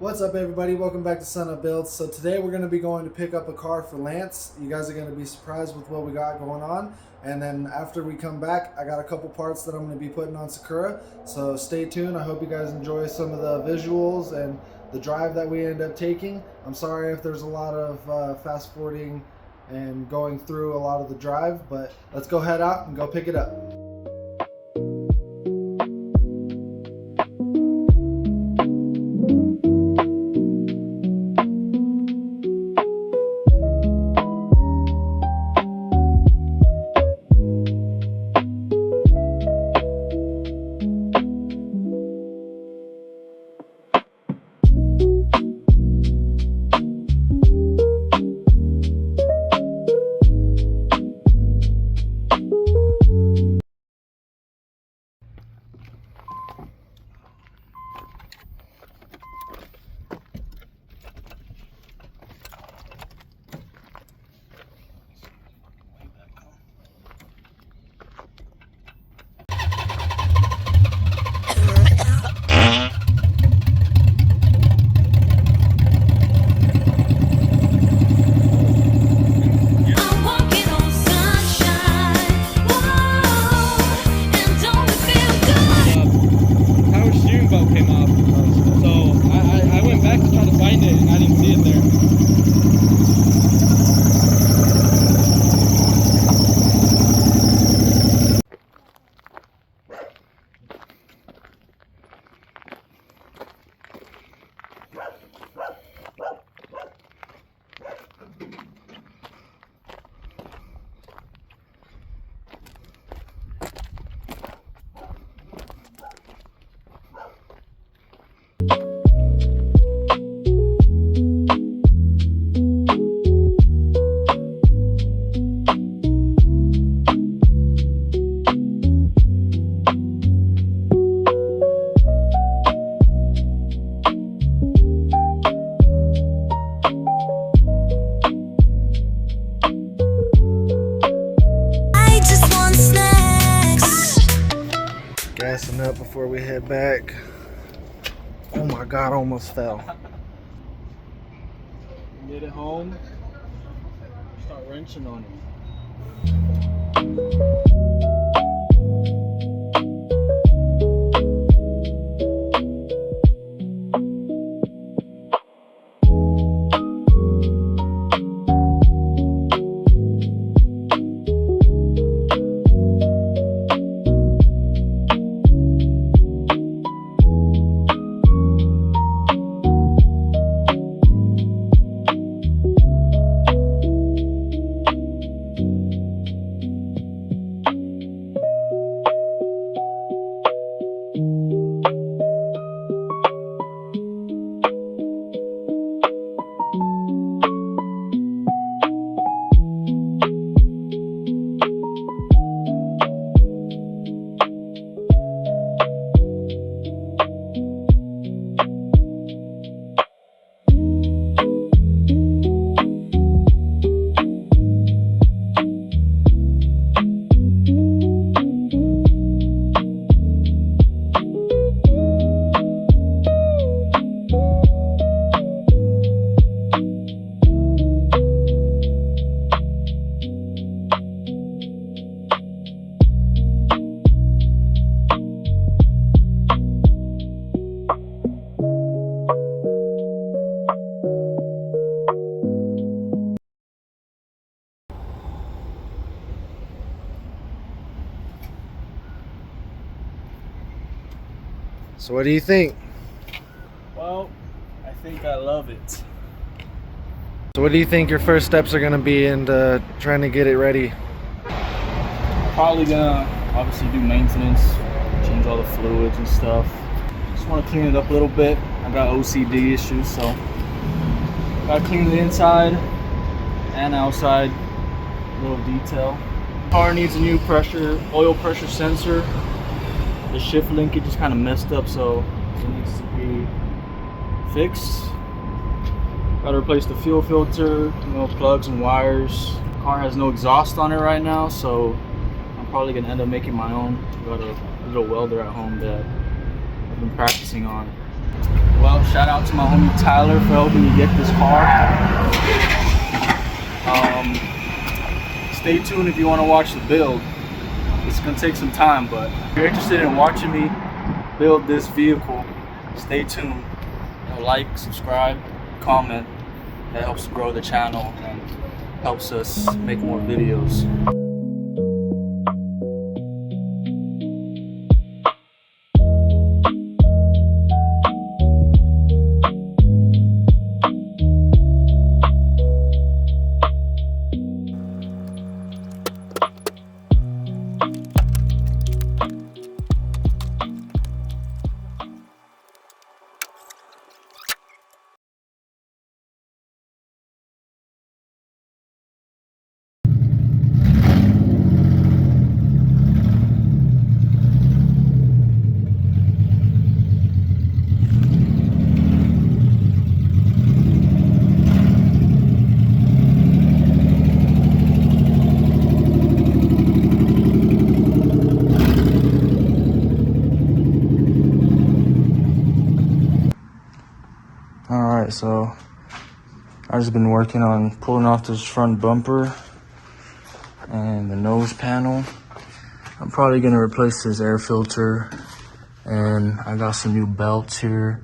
What's up, everybody? Welcome back to Sun Up Builds. So today we're going to be going to pick up a car for Lance. You guys are going to be surprised with what we got going on. And then after we come back, I got a couple parts that I'm going to be putting on Sakura. So stay tuned. I hope you guys enjoy some of the visuals and the drive that we end up taking. I'm sorry if there's a lot of fast forwarding and going through a lot of the drive, but let's go head out and go pick it up. Came off, so I went back to try to find it and I didn't see it there. Gassing up before we head back. Oh my god, I almost fell. Get it home, start wrenching on it. So what do you think? Well, I think I love it. So what do you think your first steps are going to be into trying to get it ready? Probably gonna obviously do maintenance, change all the fluids and stuff. Just want to clean it up a little bit. I got OCD issues, so gotta clean the inside and outside, little detail. Car needs a new oil pressure sensor. The shift linkage is kind of messed up, so it needs to be fixed. Gotta replace the fuel filter, plugs and wires. The car has no exhaust on it right now, so I'm probably gonna end up making my own. Got a little welder at home that I've been practicing on. Well, shout out to my homie Tyler for helping me get this car. Stay tuned if you want to watch the build. It's gonna take some time, but if you're interested in watching me build this vehicle, stay tuned. Like, subscribe, comment. That helps grow the channel and helps us make more videos. Alright, so I've just been working on pulling off this front bumper and the nose panel. I'm probably going to replace this air filter, and I got some new belts here,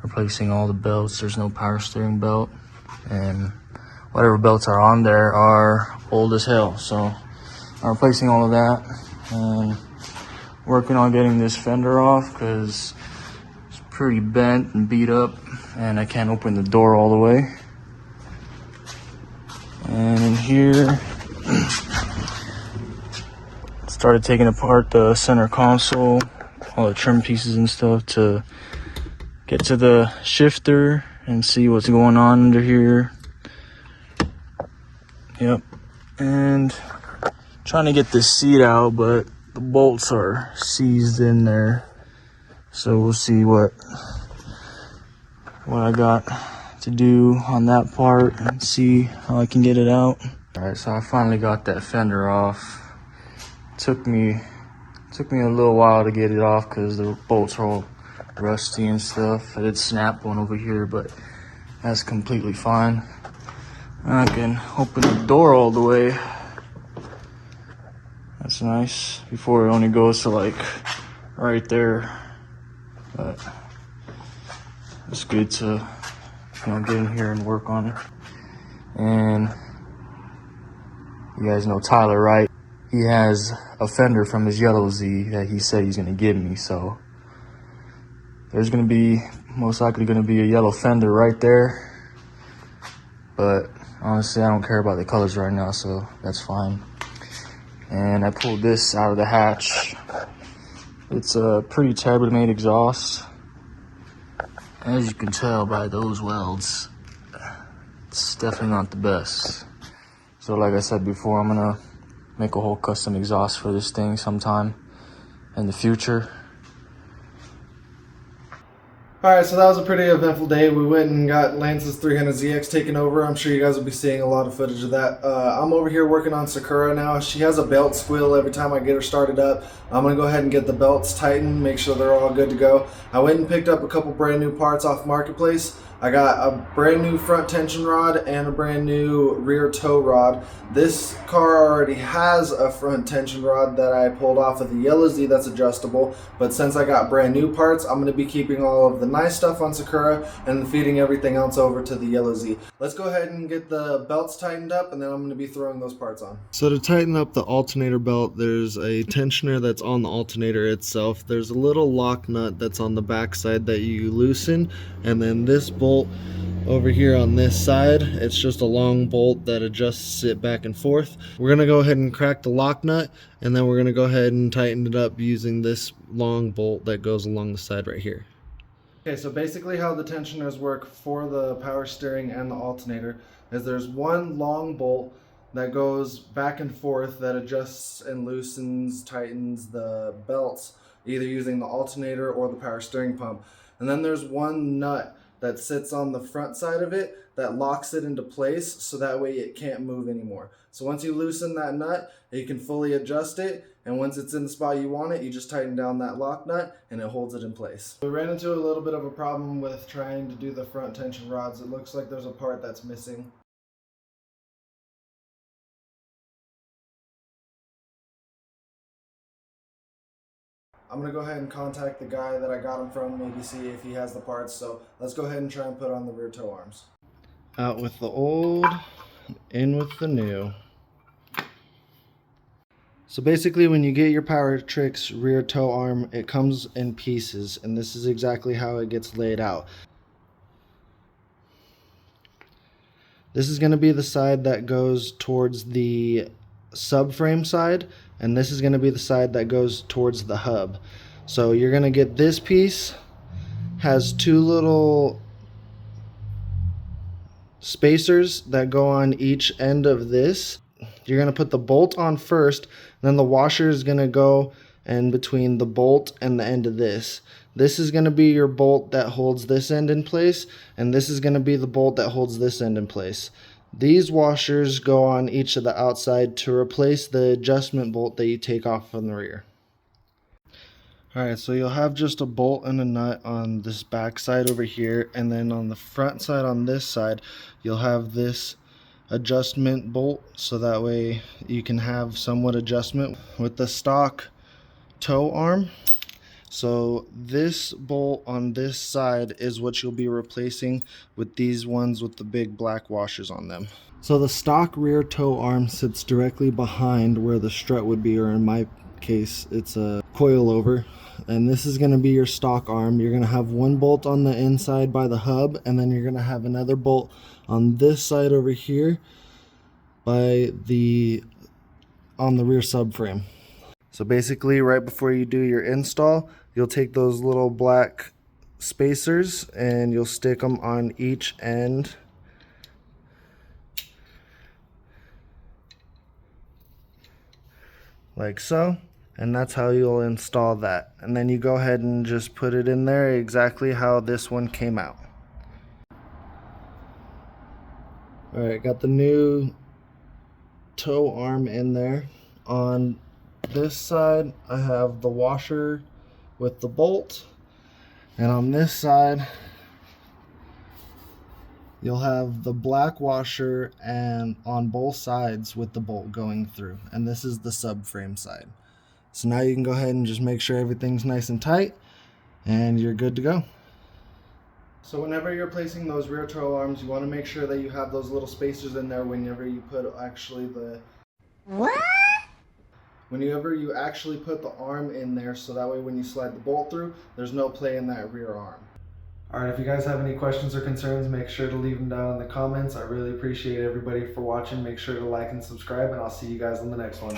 replacing all the belts. There's no power steering belt, and whatever belts are on there are old as hell, so I'm replacing all of that and working on getting this fender off because it's pretty bent and beat up and I can't open the door all the way. And in here, started taking apart the center console, all the trim pieces and stuff, to get to the shifter and see what's going on under here. Yep. And trying to get this seat out, but the bolts are seized in there. So we'll see what I got to do on that part and see how I can get it out. Alright, so I finally got that fender off. Took me a little while to get it off because the bolts are all rusty and stuff. I did snap one over here, but that's completely fine. I can open the door all the way. That's nice. Before it only goes to like right there, but it's good to get in here and work on it. And you guys know Tyler, right? He has a fender from his yellow Z that he said he's gonna give me, so there's gonna be most likely gonna be a yellow fender right there. But honestly, I don't care about the colors right now, so that's fine. And I pulled this out of the hatch. It's a pretty terribly made exhaust. As you can tell by those welds, it's definitely not the best. So like I said before, I'm gonna make a whole custom exhaust for this thing sometime in the future. Alright, so that was a pretty eventful day. We went and got Lance's 300ZX taken over. I'm sure you guys will be seeing a lot of footage of that. I'm over here working on Sakura now. She has a belt squeal every time I get her started up. I'm going to go ahead and get the belts tightened, make sure they're all good to go. I went and picked up a couple brand new parts off Marketplace. I got a brand new front tension rod and a brand new rear tow rod. This car already has a front tension rod that I pulled off of the Yellow Z that's adjustable, but since I got brand new parts, I'm going to be keeping all of the nice stuff on Sakura and feeding everything else over to the Yellow Z. Let's go ahead and get the belts tightened up, and then I'm going to be throwing those parts on. So to tighten up the alternator belt, there's a tensioner that's on the alternator itself. There's a little lock nut that's on the back side that you loosen, and then this bolt over here on this side, it's just a long bolt that adjusts it back and forth. We're going to go ahead and crack the lock nut, and then we're going to go ahead and tighten it up using this long bolt that goes along the side right here. Okay, so basically how the tensioners work for the power steering and the alternator is there's one long bolt that goes back and forth that adjusts and loosens, tightens the belts, either using the alternator or the power steering pump. And then there's one nut that sits on the front side of it that locks it into place, so that way it can't move anymore. So once you loosen that nut, you can fully adjust it, and once it's in the spot you want it, you just tighten down that lock nut and it holds it in place. We ran into a little bit of a problem with trying to do the front tension rods. It looks like there's a part that's missing. I'm gonna go ahead and contact the guy that I got them from, maybe see if he has the parts. So let's go ahead and try and put on the rear toe arms. Out with the old, in with the new. So basically when you get your Power Tricks rear toe arm, it comes in pieces, and this is exactly how it gets laid out. This is gonna be the side that goes towards the subframe side, and this is going to be the side that goes towards the hub. So you're going to get this piece has two little spacers that go on each end of this. You're going to put the bolt on first, then the washer is going to go in between the bolt and the end of this. This is going to be your bolt that holds this end in place, and this is going to be the bolt that holds this end in place. These washers go on each of the outside to replace the adjustment bolt that you take off from the rear. Alright, so you'll have just a bolt and a nut on this back side over here, and then on the front side on this side, you'll have this adjustment bolt, so that way you can have somewhat adjustment with the stock toe arm. So this bolt on this side is what you'll be replacing with these ones with the big black washers on them. So the stock rear toe arm sits directly behind where the strut would be, or in my case it's a coilover, and this is going to be your stock arm. You're going to have one bolt on the inside by the hub, and then you're going to have another bolt on this side over here on the rear subframe. So basically right before you do your install, you'll take those little black spacers and you'll stick them on each end. Like so. And that's how you'll install that. And then you go ahead and just put it in there exactly how this one came out. Alright, got the new toe arm in there. On this side I have the washer with the bolt, and on this side you'll have the black washer and on both sides with the bolt going through, and this is the subframe side. So now you can go ahead and just make sure everything's nice and tight and you're good to go. So whenever you're placing those rear toe arms, you want to make sure that you have those little spacers in there whenever you put whenever you actually put the arm in there, so that way when you slide the bolt through, there's no play in that rear arm. Alright, if you guys have any questions or concerns, make sure to leave them down in the comments. I really appreciate everybody for watching. Make sure to like and subscribe, and I'll see you guys on the next one.